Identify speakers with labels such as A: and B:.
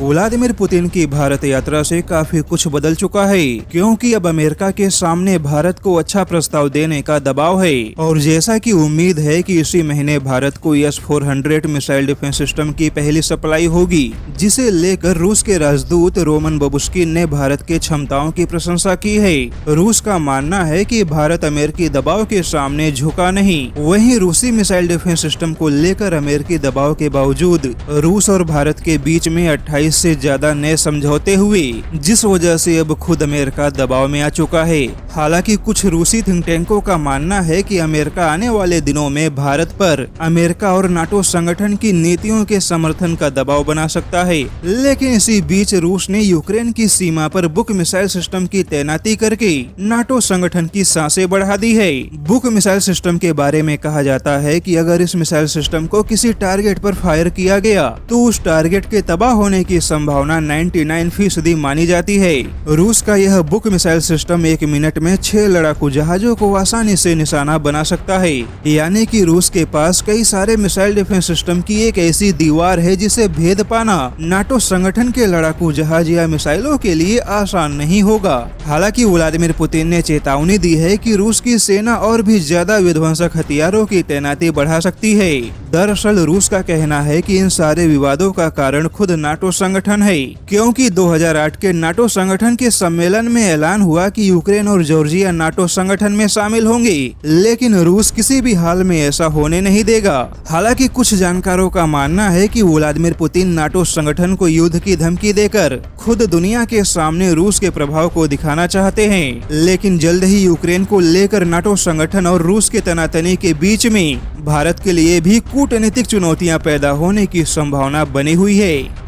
A: Vladimir Putin की भारत यात्रा से काफी कुछ बदल चुका है, क्योंकि अब अमेरिका के सामने भारत को अच्छा प्रस्ताव देने का दबाव है। और जैसा कि उम्मीद है कि इसी महीने भारत को S-400 मिसाइल डिफेंस सिस्टम की पहली सप्लाई होगी, जिसे लेकर रूस के राजदूत रोमन बबुश्किन ने भारत के क्षमताओं की प्रशंसा की है। रूस का मानना है कि भारत अमेरिकी दबाव के सामने झुका नहीं। वहीं रूसी मिसाइल डिफेंस सिस्टम को लेकर अमेरिकी दबाव के बावजूद रूस और भारत के बीच में 28 से ज्यादा नए समझौते हुए, जिस वजह से अब खुद अमेरिका दबाव में आ चुका है। हालांकि कुछ रूसी थिंक टैंकों का मानना है कि अमेरिका आने वाले दिनों में भारत पर अमेरिका और नाटो संगठन की नीतियों के समर्थन का दबाव बना सकता है। लेकिन इसी बीच रूस ने यूक्रेन की सीमा पर बुक मिसाइल सिस्टम की तैनाती करके नाटो संगठन की सांसें बढ़ा दी है। बुक मिसाइल सिस्टम के बारे में कहा जाता है कि अगर इस मिसाइल सिस्टम को किसी टारगेट पर फायर किया गया तो उस टारगेट के तबाह होने की संभावना 99% मानी जाती है। रूस का यह बुक मिसाइल सिस्टम 1 मिनट में 6 लड़ाकू जहाजों को आसानी से निशाना बना सकता है। यानी कि रूस के पास कई सारे मिसाइल डिफेंस सिस्टम की एक ऐसी दीवार है जिसे भेद पाना नाटो संगठन के लड़ाकू जहाज या मिसाइलों के लिए आसान नहीं होगा। हालांकि व्लादिमीर पुतिन ने चेतावनी दी है कि रूस की सेना और भी ज्यादा विध्वंसक हथियारों की तैनाती बढ़ा सकती है। दरअसल रूस का कहना है कि इन सारे विवादों का कारण खुद नाटो संगठन है, क्योंकि 2008 के नाटो संगठन के सम्मेलन में ऐलान हुआ कि यूक्रेन और जॉर्जिया नाटो संगठन में शामिल होंगे, लेकिन रूस किसी भी हाल में ऐसा होने नहीं देगा। हालांकि कुछ जानकारों का मानना है कि व्लादिमीर पुतिन नाटो संगठन को युद्ध की धमकी देकर खुद दुनिया के सामने रूस के प्रभाव को दिखाना चाहते हैं। लेकिन जल्द ही यूक्रेन को लेकर नाटो संगठन और रूस के तनातनी के बीच में भारत के लिए भी कूटनीतिक चुनौतियां पैदा होने की संभावना बनी हुई है।